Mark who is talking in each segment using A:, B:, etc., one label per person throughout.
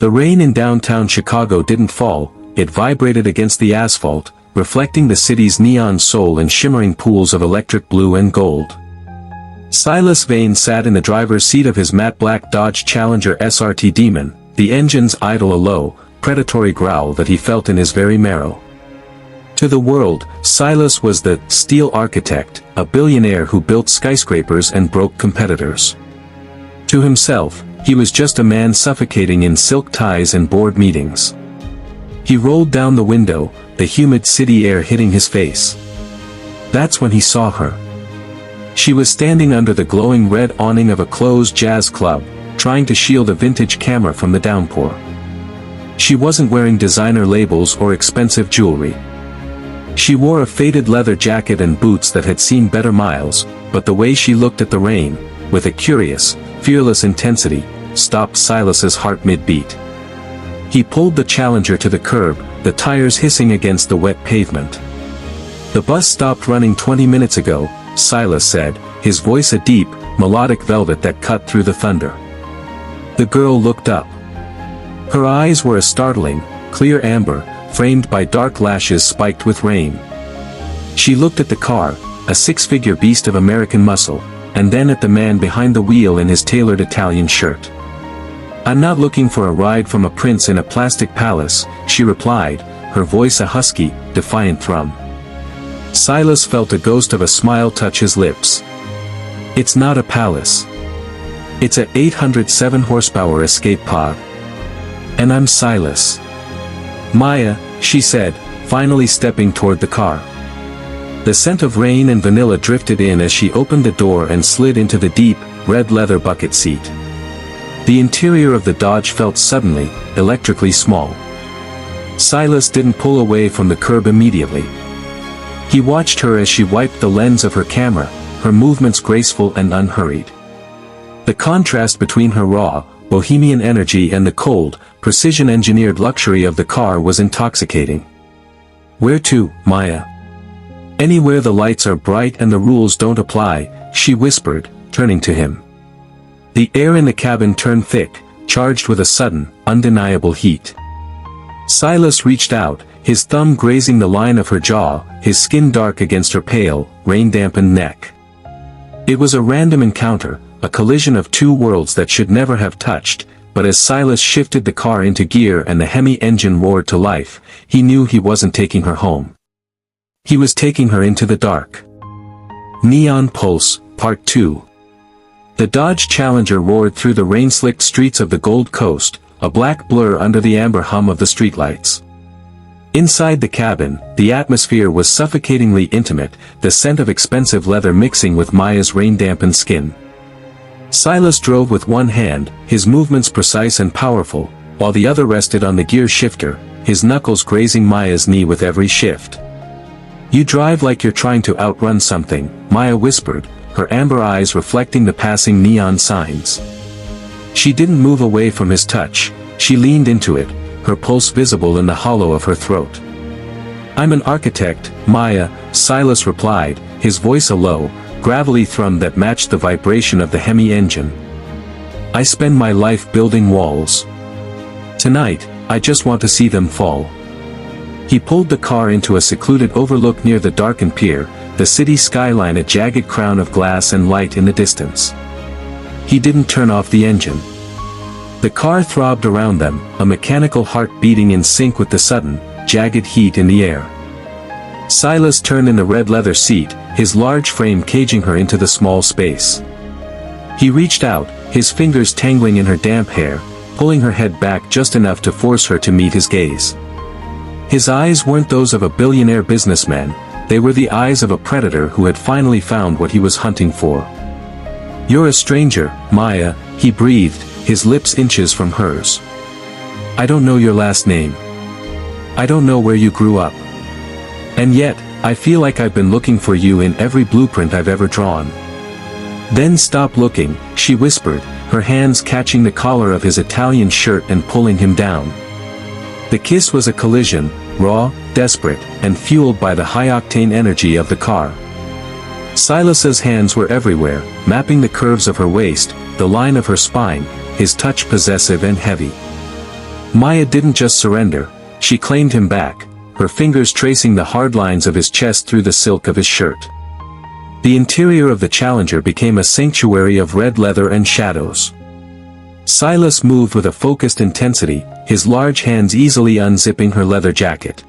A: The rain in downtown Chicago didn't fall, it vibrated against the asphalt, reflecting the city's neon soul in shimmering pools of electric blue and gold. Silas Vane sat in the driver's seat of his matte black Dodge Challenger SRT Demon, the engine's idle a low, predatory growl that he felt in his very marrow. To the world, Silas was the steel architect, a billionaire who built skyscrapers and broke competitors. To himself, he was just a man suffocating in silk ties and board meetings. He rolled down the window, the humid city air hitting his face. That's when he saw her. She was standing under the glowing red awning of a closed jazz club, trying to shield a vintage camera from the downpour. She wasn't wearing designer labels or expensive jewelry. She wore a faded leather jacket and boots that had seen better miles, but the way she looked at the rain, with a curious, fearless intensity, stopped Silas's heart mid-beat. He pulled the Challenger to the curb, the tires hissing against the wet pavement. "The bus stopped running 20 minutes ago," Silas said, his voice a deep, melodic velvet that cut through the thunder. The girl looked up. Her eyes were a startling, clear amber, framed by dark lashes spiked with rain. She looked at the car, a six-figure beast of American muscle, and then at the man behind the wheel in his tailored Italian shirt. "I'm not looking for a ride from a prince in a plastic palace," she replied, her voice a husky, defiant thrum. Silas felt a ghost of a smile touch his lips. "It's not a palace. It's a 807 horsepower escape pod. And I'm Silas." "Maya," she said, finally stepping toward the car. The scent of rain and vanilla drifted in as she opened the door and slid into the deep, red leather bucket seat. The interior of the Dodge felt suddenly, electrically small. Silas didn't pull away from the curb immediately. He watched her as she wiped the lens of her camera, her movements graceful and unhurried. The contrast between her raw, bohemian energy and the cold, precision-engineered luxury of the car was intoxicating. "Where to, Maya?" "Anywhere the lights are bright and the rules don't apply," she whispered, turning to him. The air in the cabin turned thick, charged with a sudden, undeniable heat. Silas reached out, his thumb grazing the line of her jaw, his skin dark against her pale, rain-dampened neck. It was a random encounter, a collision of two worlds that should never have touched, but as Silas shifted the car into gear and the Hemi engine roared to life, he knew he wasn't taking her home. He was taking her into the dark. Neon Pulse, Part 2. The Dodge Challenger roared through the rain-slicked streets of the Gold Coast, a black blur under the amber hum of the streetlights. Inside the cabin, the atmosphere was suffocatingly intimate, the scent of expensive leather mixing with Maya's rain-dampened skin. Silas drove with one hand, his movements precise and powerful, while the other rested on the gear shifter, his knuckles grazing Maya's knee with every shift. "You drive like you're trying to outrun something," Maya whispered, her amber eyes reflecting the passing neon signs. She didn't move away from his touch, she leaned into it, her pulse visible in the hollow of her throat. "I'm an architect, Maya," Silas replied, his voice a low, gravelly thrum that matched the vibration of the Hemi engine. "I spend my life building walls. Tonight, I just want to see them fall." He pulled the car into a secluded overlook near the darkened pier, the city skyline a jagged crown of glass and light in the distance. He didn't turn off the engine. The car throbbed around them, a mechanical heart beating in sync with the sudden, jagged heat in the air. Silas turned in the red leather seat, his large frame caging her into the small space. He reached out, his fingers tangling in her damp hair, pulling her head back just enough to force her to meet his gaze. His eyes weren't those of a billionaire businessman, they were the eyes of a predator who had finally found what he was hunting for. "You're a stranger, Maya," he breathed, his lips inches from hers. "I don't know your last name. I don't know where you grew up. And yet, I feel like I've been looking for you in every blueprint I've ever drawn." "Then stop looking," she whispered, her hands catching the collar of his Italian shirt and pulling him down. The kiss was a collision, raw, desperate, and fueled by the high-octane energy of the car. Silas's hands were everywhere, mapping the curves of her waist, the line of her spine, his touch possessive and heavy. Maya didn't just surrender, she claimed him back, her fingers tracing the hard lines of his chest through the silk of his shirt. The interior of the Challenger became a sanctuary of red leather and shadows. Silas moved with a focused intensity, his large hands easily unzipping her leather jacket.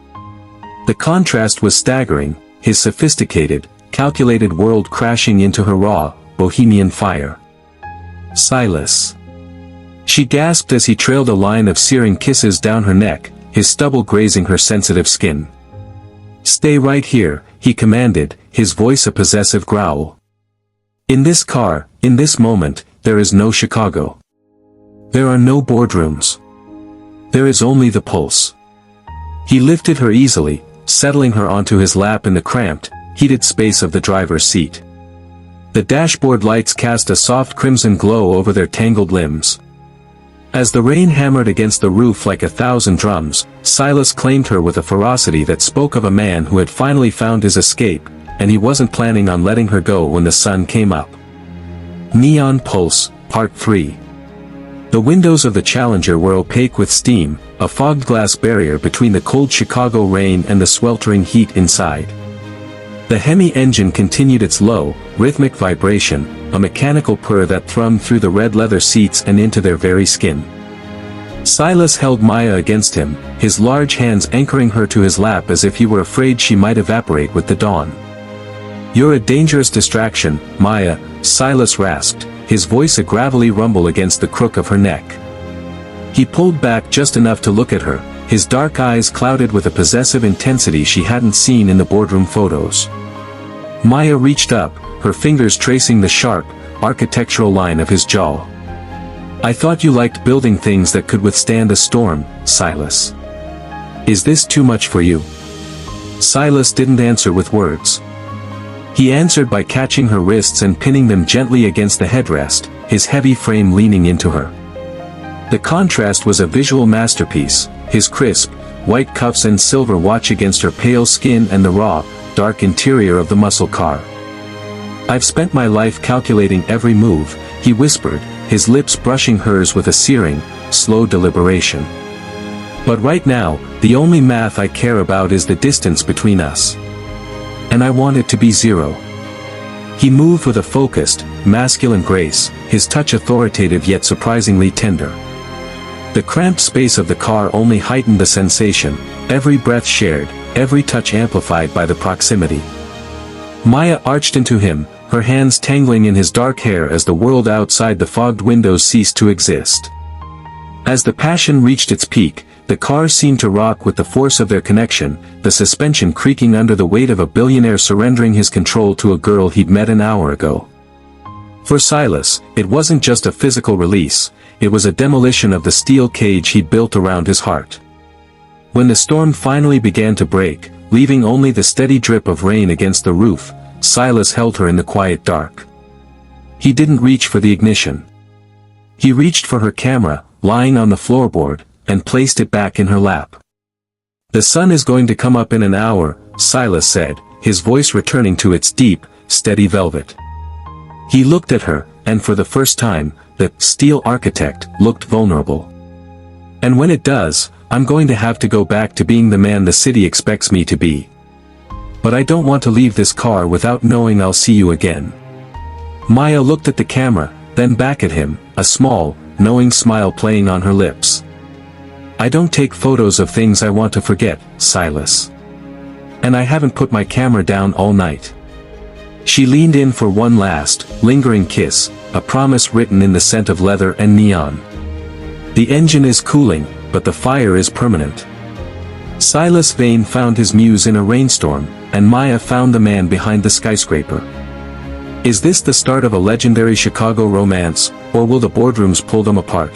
A: The contrast was staggering, his sophisticated, calculated world crashing into her raw, bohemian fire. Silas. She gasped as he trailed a line of searing kisses down her neck, his stubble grazing her sensitive skin. "Stay right here," he commanded, his voice a possessive growl. "In this car, in this moment, there is no Chicago. There are no boardrooms. There is only the pulse." He lifted her easily, settling her onto his lap in the cramped, heated space of the driver's seat. The dashboard lights cast a soft crimson glow over their tangled limbs. As the rain hammered against the roof like 1,000 drums, Silas claimed her with a ferocity that spoke of a man who had finally found his escape, and he wasn't planning on letting her go when the sun came up. Neon Pulse, Part 3. The windows of the Challenger were opaque with steam, a fogged glass barrier between the cold Chicago rain and the sweltering heat inside. The Hemi engine continued its low, rhythmic vibration, a mechanical purr that thrummed through the red leather seats and into their very skin. Silas held Maya against him, his large hands anchoring her to his lap as if he were afraid she might evaporate with the dawn. "You're a dangerous distraction, Maya," Silas rasped, his voice a gravelly rumble against the crook of her neck. He pulled back just enough to look at her, his dark eyes clouded with a possessive intensity she hadn't seen in the boardroom photos. Maya reached up, her fingers tracing the sharp, architectural line of his jaw. "I thought you liked building things that could withstand a storm, Silas. Is this too much for you?" Silas didn't answer with words. He answered by catching her wrists and pinning them gently against the headrest, his heavy frame leaning into her. The contrast was a visual masterpiece, his crisp, white cuffs and silver watch against her pale skin and the raw, dark interior of the muscle car. "I've spent my life calculating every move," he whispered, his lips brushing hers with a searing, slow deliberation. "But right now, the only math I care about is the distance between us. And I want it to be zero." He moved with a focused, masculine grace, his touch authoritative yet surprisingly tender. The cramped space of the car only heightened the sensation, every breath shared, every touch amplified by the proximity. Maya arched into him, her hands tangling in his dark hair as the world outside the fogged windows ceased to exist. As the passion reached its peak, the car seemed to rock with the force of their connection, the suspension creaking under the weight of a billionaire surrendering his control to a girl he'd met an hour ago. For Silas, it wasn't just a physical release, it was a demolition of the steel cage he'd built around his heart. When the storm finally began to break, leaving only the steady drip of rain against the roof, Silas held her in the quiet dark. He didn't reach for the ignition. He reached for her camera, lying on the floorboard, and placed it back in her lap. "The sun is going to come up in an hour," Silas said, his voice returning to its deep, steady velvet. He looked at her, and for the first time, the steel architect looked vulnerable. "And when it does, I'm going to have to go back to being the man the city expects me to be. But I don't want to leave this car without knowing I'll see you again." Maya looked at the camera, then back at him, a small, knowing smile playing on her lips. "I don't take photos of things I want to forget, Silas. And I haven't put my camera down all night." She leaned in for one last, lingering kiss, a promise written in the scent of leather and neon. "The engine is cooling, but the fire is permanent." Silas Vane found his muse in a rainstorm, and Maya found the man behind the skyscraper. Is this the start of a legendary Chicago romance, or will the boardrooms pull them apart?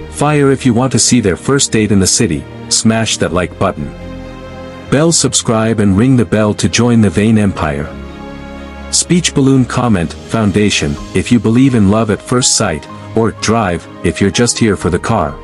A: Fire if you want to see their first date in the city, smash that like button. Bell subscribe and ring the bell to join the Vane Empire. Speech balloon comment, Foundation, if you believe in love at first sight, or Drive, if you're just here for the car.